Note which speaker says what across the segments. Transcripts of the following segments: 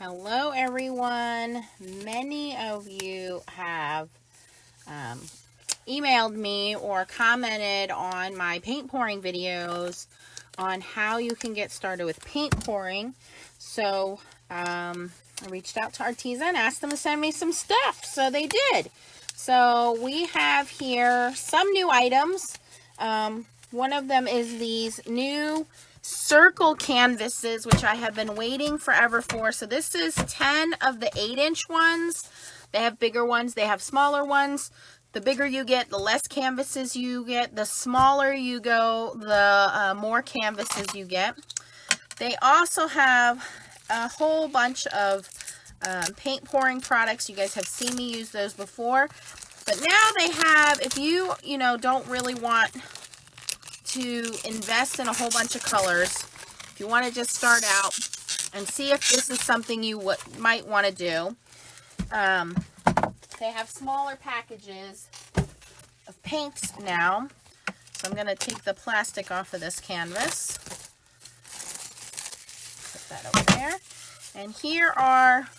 Speaker 1: Hello everyone. Many of you have emailed me or commented on my paint pouring videos on how you can get started with paint pouring. So I reached out to Arteza and asked them to send me some stuff. So they did. So we have here some new items. One of them is these new circle canvases, which I have been waiting forever for. So this is 10 of the 8-inch ones. They have bigger ones, they have smaller ones. The bigger you get, the less canvases you get. The smaller you go, the more canvases you get. They also have a whole bunch of paint pouring products. You guys have seen me use those before. But now they have, if you don't really want to invest in a whole bunch of colors, if you want to just start out and see if this is something you might want to do, they have smaller packages of paints now. So I'm going to take the plastic off of this canvas, put that over there, and here are,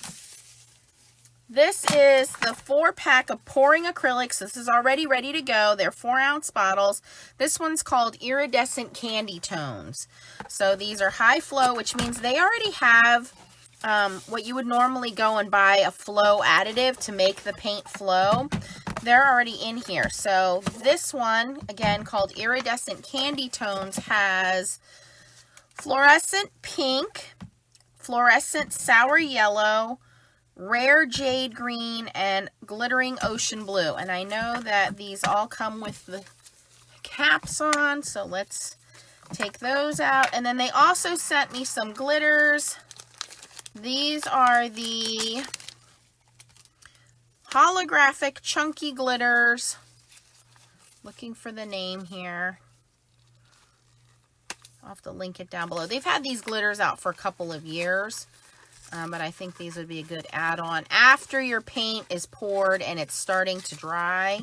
Speaker 1: this is the 4-pack of pouring acrylics. This is already ready to go. They're 4-ounce bottles. This one's called Iridescent Candy Tones. So these are high flow, which means they already have what you would normally go and buy a flow additive to make the paint flow. They're already in here. So this one, again, called Iridescent Candy Tones, has fluorescent pink, fluorescent sour yellow, rare jade green, and glittering ocean blue. And I know that these all come with the caps on, so let's take those out. And then they also sent me some glitters. These are the holographic chunky glitters. Looking for the name here. I'll have to link it down below. They've had these glitters out for a couple of years. But I think these would be a good add-on after your paint is poured and it's starting to dry.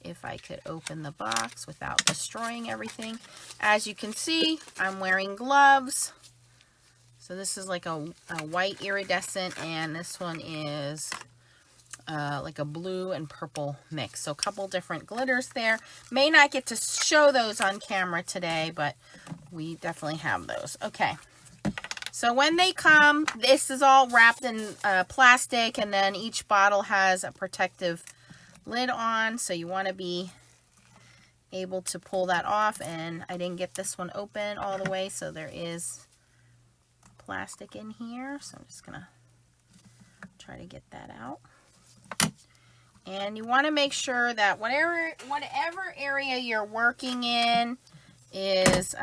Speaker 1: If I could open the box without destroying everything. As you can see, I'm wearing gloves. So this is like a white iridescent, and this one is like a blue and purple mix. So a couple different glitters there. May not get to show those on camera today, but we definitely have those. Okay. So when they come, this is all wrapped in plastic, and then each bottle has a protective lid on. So you want to be able to pull that off. And I didn't get this one open all the way, so there is plastic in here. So I'm just going to try to get that out. And you want to make sure that whatever area you're working in is...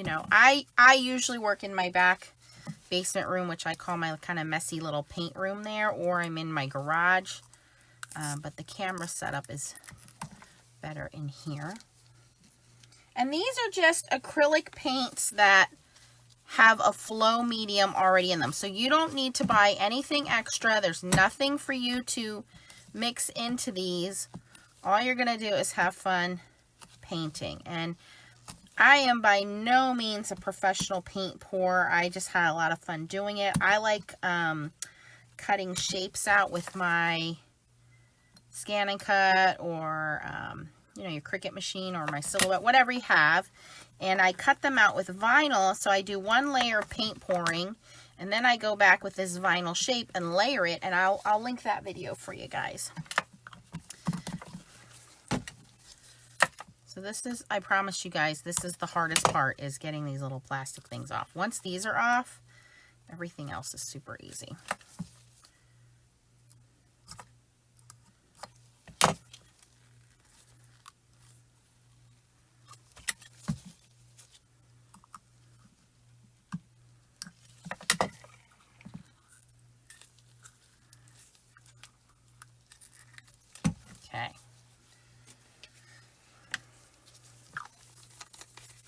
Speaker 1: I usually work in my back basement room, which I call my kind of messy little paint room there, or I'm in my garage. But the camera setup is better in here. And these are just acrylic paints that have a flow medium already in them. So you don't need to buy anything extra. There's nothing for you to mix into these. All you're going to do is have fun painting. And I am by no means a professional paint pourer. I just had a lot of fun doing it. I like cutting shapes out with my Scan and Cut, or your Cricut machine, or my Silhouette, whatever you have. And I cut them out with vinyl. So I do one layer of paint pouring, and then I go back with this vinyl shape and layer it. And I'll link that video for you guys. So this is, I promise you guys, this is the hardest part, is getting these little plastic things off. Once these are off, everything else is super easy. Okay.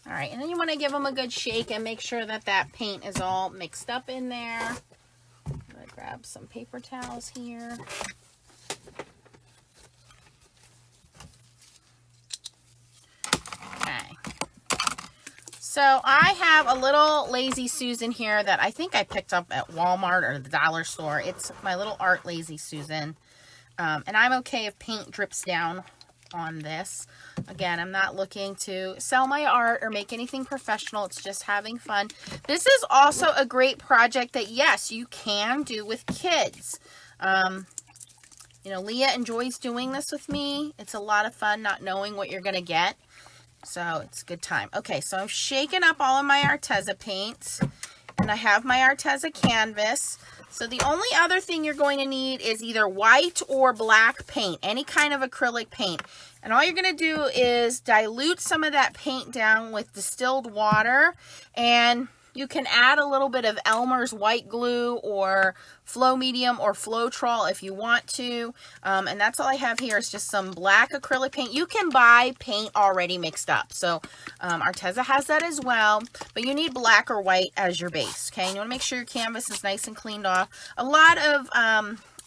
Speaker 1: All right, and then you want to give them a good shake and make sure that that paint is all mixed up in there. I'm going to grab some paper towels here. So I have a little Lazy Susan here that I think I picked up at Walmart or the dollar store. It's my little art Lazy Susan. And I'm okay if paint drips down on this. Again, I'm not looking to sell my art or make anything professional. It's just having fun. This is also a great project that, yes, you can do with kids. You know, Leah enjoys doing this with me. It's a lot of fun not knowing what you're going to get. So it's a good time. Okay, so I'm shaking up all of my Arteza paints. And I have my Arteza canvas. So the only other thing you're going to need is either white or black paint. Any kind of acrylic paint. And all you're going to do is dilute some of that paint down with distilled water. And you can add a little bit of Elmer's white glue or Flow Medium or Floetrol if you want to. And that's all I have here is just some black acrylic paint. You can buy paint already mixed up. So Arteza has that as well. But you need black or white as your base. Okay, and you want to make sure your canvas is nice and cleaned off. A lot of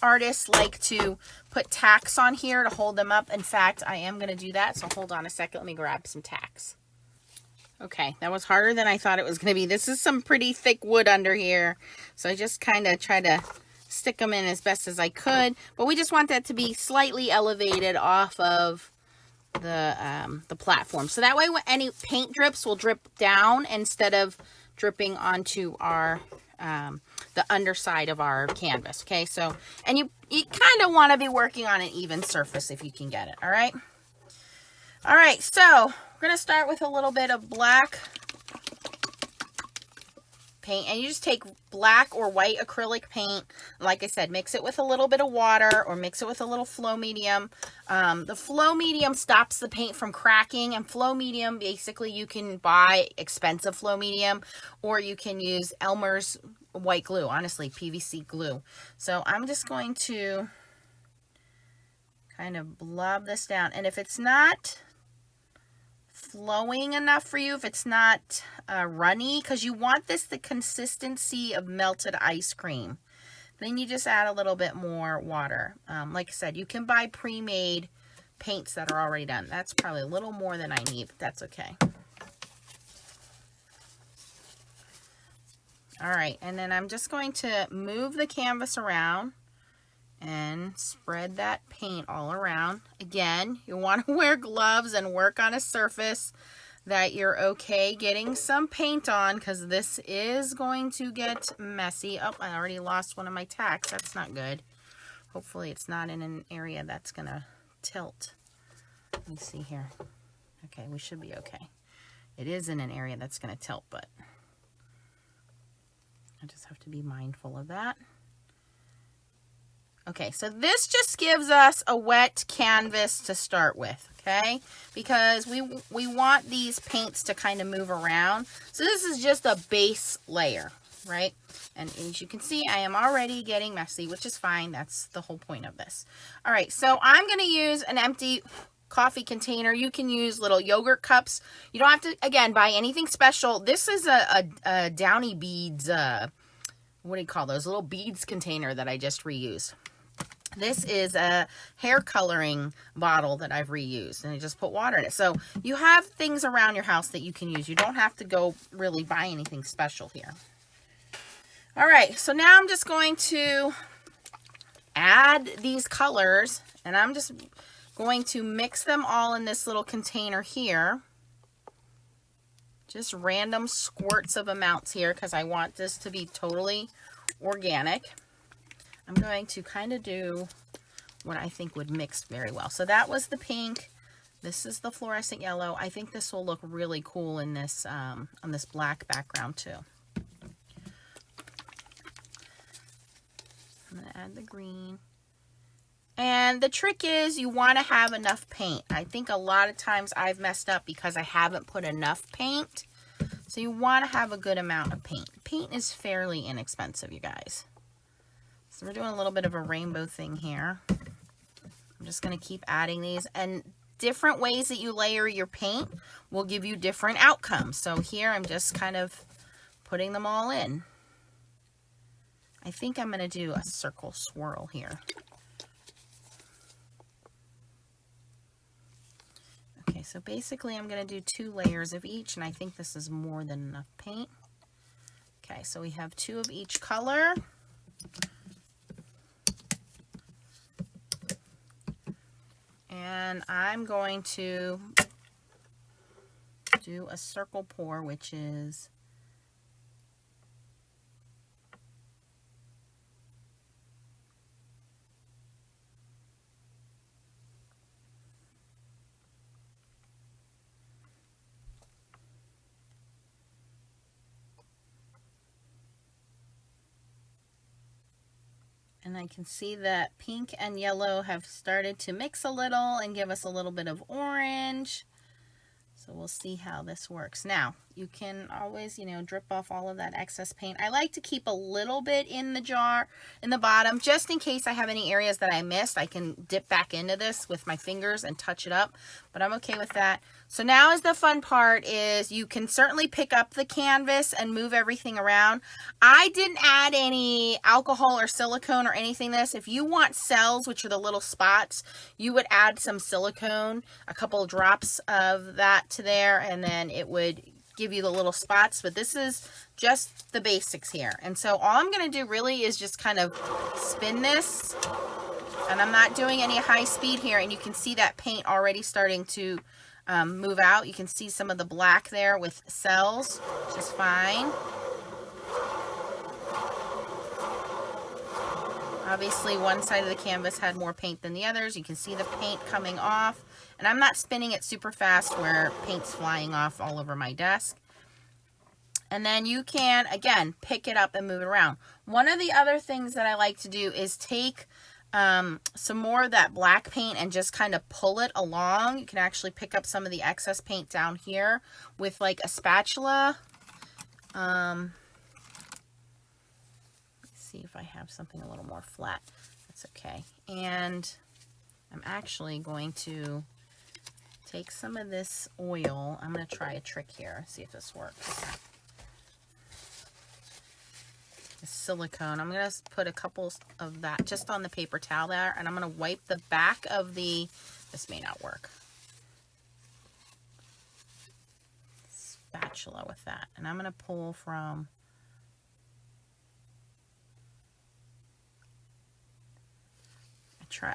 Speaker 1: artists like to put tacks on here to hold them up. In fact, I am going to do that. So hold on a second. Let me grab some tacks. Okay, that was harder than I thought it was going to be. This is some pretty thick wood under here. So I just kind of try to stick them in as best as I could. But we just want that to be slightly elevated off of the platform. So that way when any paint drips will drip down instead of dripping onto our the underside of our canvas. Okay, so, and you kind of want to be working on an even surface if you can get it. All right. All right, so we're going to start with a little bit of black paint. And you just take black or white acrylic paint. Like I said, mix it with a little bit of water or mix it with a little Flow Medium. The Flow Medium stops the paint from cracking. And Flow Medium, basically, you can buy expensive Flow Medium. Or you can use Elmer's white glue. Honestly, PVC glue. So I'm just going to kind of blob this down. And if it's not flowing enough for you, if it's not runny, because you want this the consistency of melted ice cream, then you just add a little bit more water. Like I said, you can buy pre-made paints that are already done. That's probably a little more than I need, but that's okay. All right, and then I'm just going to move the canvas around and spread that paint all around. Again, you want to wear gloves and work on a surface that you're okay getting some paint on, because this is going to get messy. Oh, I already lost one of my tacks. That's not good. Hopefully it's not in an area that's going to tilt. Let me see here. Okay, we should be okay. It is in an area that's going to tilt, but I just have to be mindful of that. Okay, so this just gives us a wet canvas to start with, okay? Because we want these paints to kind of move around. So this is just a base layer, right? And as you can see, I am already getting messy, which is fine. That's the whole point of this. All right, so I'm going to use an empty coffee container. You can use little yogurt cups. You don't have to, again, buy anything special. This is a Downy Beads, what do you call those? Little beads container that I just reused. This is a hair coloring bottle that I've reused, and I just put water in it. So you have things around your house that you can use. You don't have to go really buy anything special here. All right, so now I'm just going to add these colors, and I'm just going to mix them all in this little container here. Just random squirts of amounts here, because I want this to be totally organic. I'm going to kind of do what I think would mix very well. So that was the pink. This is the fluorescent yellow. I think this will look really cool in this on this black background too. I'm going to add the green. And the trick is you want to have enough paint. I think a lot of times I've messed up because I haven't put enough paint. So you want to have a good amount of paint. Paint is fairly inexpensive, you guys. So we're doing a little bit of a rainbow thing here. I'm just going to keep adding these. And different ways that you layer your paint will give you different outcomes. So here I'm just kind of putting them all in. I think I'm going to do a circle swirl here. Okay, so basically I'm going to do 2 layers of each, and I think this is more than enough paint. Okay, so we have 2 of each color. And I'm going to do a circle pour, which is and I can see that pink and yellow have started to mix a little and give us a little bit of orange. So we'll see how this works. Now, you can always, drip off all of that excess paint. I like to keep a little bit in the jar, in the bottom, just in case I have any areas that I missed. I can dip back into this with my fingers and touch it up, but I'm okay with that. So now is the fun part, is you can certainly pick up the canvas and move everything around. I didn't add any alcohol or silicone or anything this. If you want cells, which are the little spots, you would add some silicone, a couple of drops of that to there, and then it would give you the little spots. But this is just the basics here. And so all I'm going to do really is just kind of spin this, and I'm not doing any high speed here. And you can see that paint already starting to move out. You can see some of the black there with cells, which is fine. Obviously, one side of the canvas had more paint than the others. You can see the paint coming off. And I'm not spinning it super fast where paint's flying off all over my desk. And then you can, again, pick it up and move it around. One of the other things that I like to do is take some more of that black paint and just kind of pull it along. You can actually pick up some of the excess paint down here with like a spatula. Let's see if I have something a little more flat. That's okay. And I'm actually going to take some of this oil. I'm going to try a trick here, see if this works. The silicone, I'm going to put a couple of that just on the paper towel there, and I'm going to wipe the back of the, this may not work, spatula with that. And I'm going to pull from,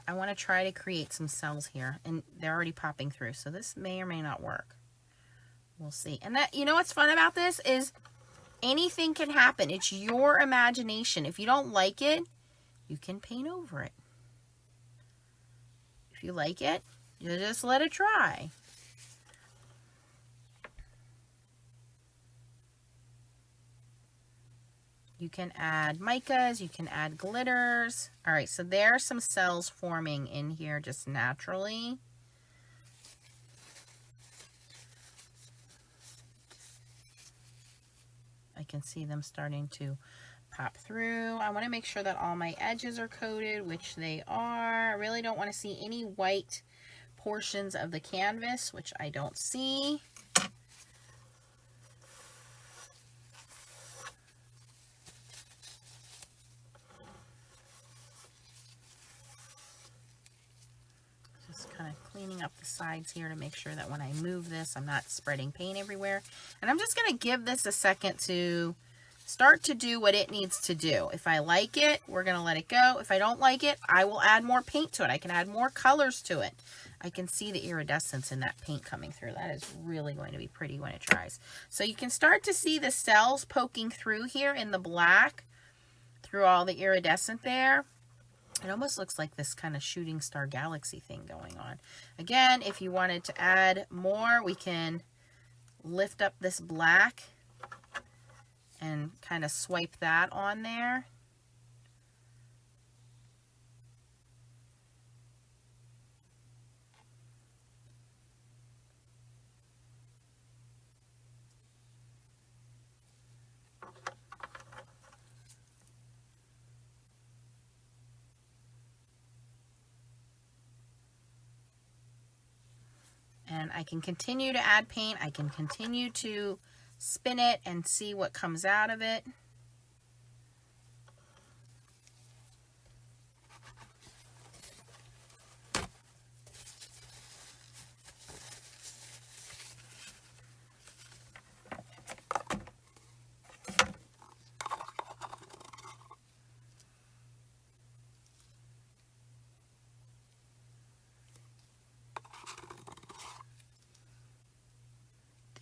Speaker 1: I want to try to create some cells here, and they're already popping through, so this may or may not work. We'll see. And that, what's fun about this is anything can happen. It's your imagination. If you don't like it, you can paint over it. If you like it, you just let it dry. You can add micas, you can add glitters. All right, so there are some cells forming in here just naturally. I can see them starting to pop through. I want to make sure that all my edges are coated, which they are. I really don't want to see any white portions of the canvas, which I don't see. Cleaning up the sides here to make sure that when I move this, I'm not spreading paint everywhere. And I'm just going to give this a second to start to do what it needs to do. If I like it, we're going to let it go. If I don't like it, I will add more paint to it. I can add more colors to it. I can see the iridescence in that paint coming through. That is really going to be pretty when it dries. So you can start to see the cells poking through here in the black, through all the iridescent there. It almost looks like this kind of shooting star galaxy thing going on. Again, if you wanted to add more, we can lift up this black and kind of swipe that on there. And I can continue to add paint. I can continue to spin it and see what comes out of it.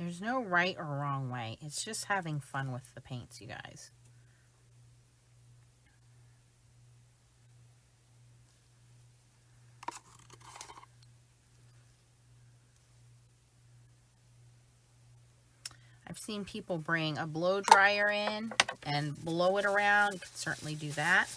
Speaker 1: There's no right or wrong way. It's just having fun with the paints, you guys. I've seen people bring a blow dryer in and blow it around. You can certainly do that.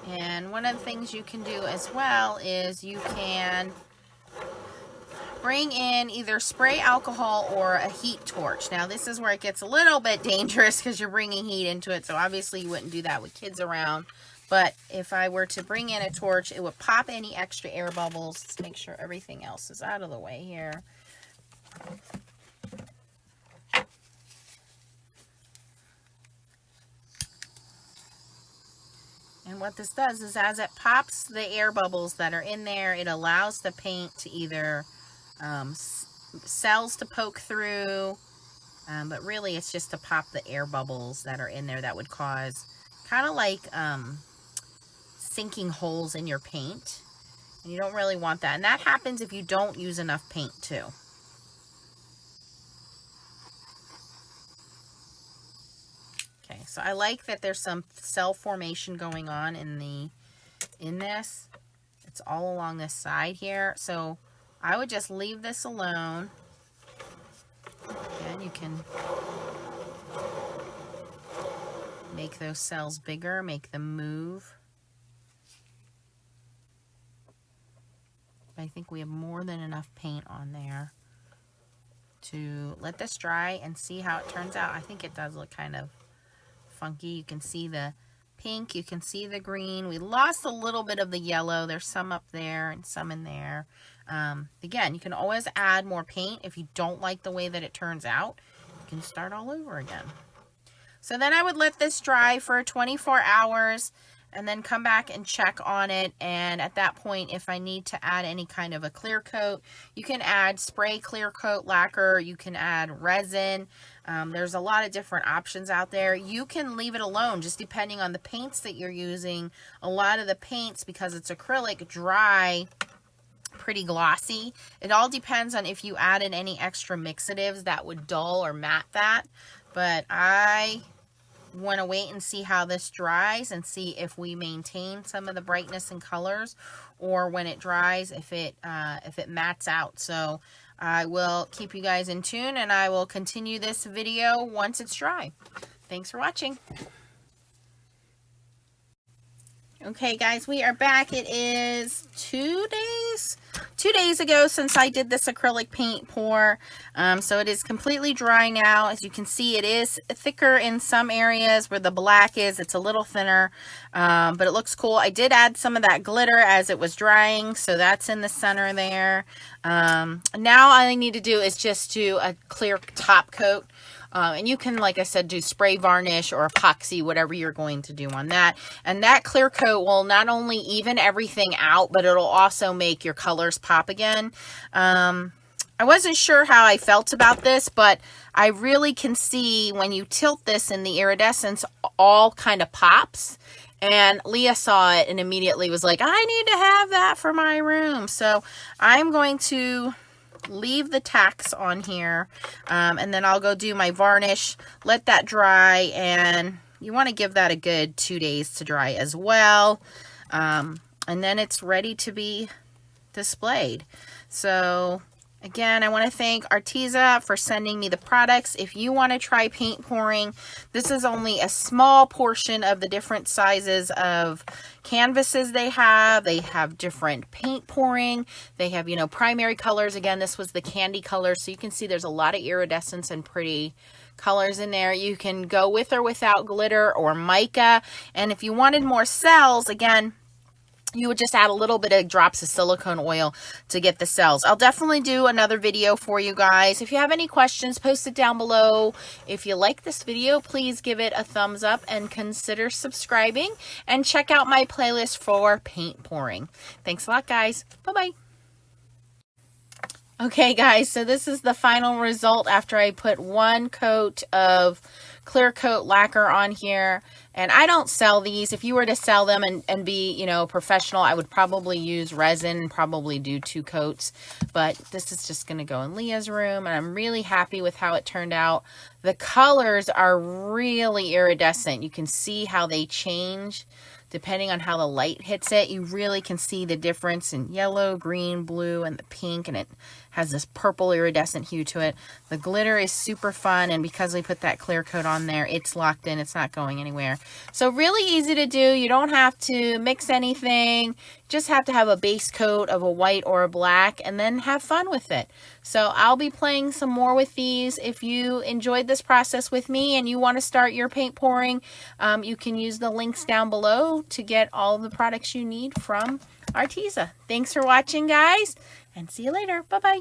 Speaker 1: And one of the things you can do as well is you can bring in either spray alcohol or a heat torch. Now this is where it gets a little bit dangerous because you're bringing heat into it, so obviously you wouldn't do that with kids around. But if I were to bring in a torch, it would pop any extra air bubbles. Let's make sure everything else is out of the way here. And what this does is as it pops the air bubbles that are in there, it allows the paint to either cells to poke through, but really it's just to pop the air bubbles that are in there that would cause kind of like sinking holes in your paint, and you don't really want that. And that happens if you don't use enough paint too. Okay, so I like that there's some cell formation going on in this. It's all along this side here, so I would just leave this alone. Again, you can make those cells bigger, make them move. I think we have more than enough paint on there to let this dry and see how it turns out. I think it does look kind of funky. You can see the pink, you can see the green. We lost a little bit of the yellow. There's some up there and some in there. Again, you can always add more paint if you don't like the way that it turns out. You can start all over again. So then I would let this dry for 24 hours and then come back and check on it. And at that point, if I need to add any kind of a clear coat, you can add spray clear coat lacquer, you can add resin. There's a lot of different options out there. You can leave it alone just depending on the paints that you're using. A lot of the paints, because it's acrylic, dry pretty glossy. It all depends on if you added any extra mixatives that would dull or matte that. But I want to wait and see how this dries and see if we maintain some of the brightness and colors, or when it dries, if it mattes out. So I will keep you guys in tune, and I will continue this video once it's dry. Thanks for watching. Okay guys, we are back. It is 2 days ago since I did this acrylic paint pour. So it is completely dry now. As you can see, it is thicker in some areas where the black is. It's a little thinner, but it looks cool. I did add some of that glitter as it was drying, so that's in the center there. Now all I need to do is just do a clear top coat. And you can, like I said, do spray varnish or epoxy, whatever you're going to do on that. And that clear coat will not only even everything out, but it'll also make your colors pop again. I wasn't sure how I felt about this, but I really can see when you tilt this in the iridescence, all kind of pops. And Leah saw it and immediately was like, I need to have that for my room. So I'm going to leave the tacks on here, and then I'll go do my varnish, let that dry, and you want to give that a good 2 days to dry as well, and then it's ready to be displayed. So again, I want to thank Arteza for sending me the products. If you want to try paint pouring, this is only a small portion of the different sizes of canvases they have. They have different paint pouring. They have, you know, primary colors. Again, this was the candy color, so you can see there's a lot of iridescence and pretty colors in there. You can go with or without glitter or mica. And if you wanted more cells, again, you would just add a little bit of drops of silicone oil to get the cells. I'll definitely do another video for you guys. If you have any questions, post it down below. If you like this video, please give it a thumbs up and consider subscribing, and check out my playlist for paint pouring. Thanks a lot, guys. Bye-bye. Okay, guys, so this is the final result after I put one coat of clear coat lacquer on here. And I don't sell these. If you were to sell them and be, you know, professional, I would probably use resin and probably do 2 coats. But this is just going to go in Leah's room, and I'm really happy with how it turned out. The colors are really iridescent. You can see how they change depending on how the light hits it. You really can see the difference in yellow, green, blue, and the pink, and it has this purple iridescent hue to it. The glitter is super fun, and because we put that clear coat on there, it's locked in. It's not going anywhere. So really easy to do. You don't have to mix anything. Just have to have a base coat of a white or a black, and then have fun with it. So I'll be playing some more with these. If you enjoyed this process with me and you want to start your paint pouring, you can use the links down below to get all the products you need from Arteza. Thanks for watching, guys, and see you later. Bye-bye.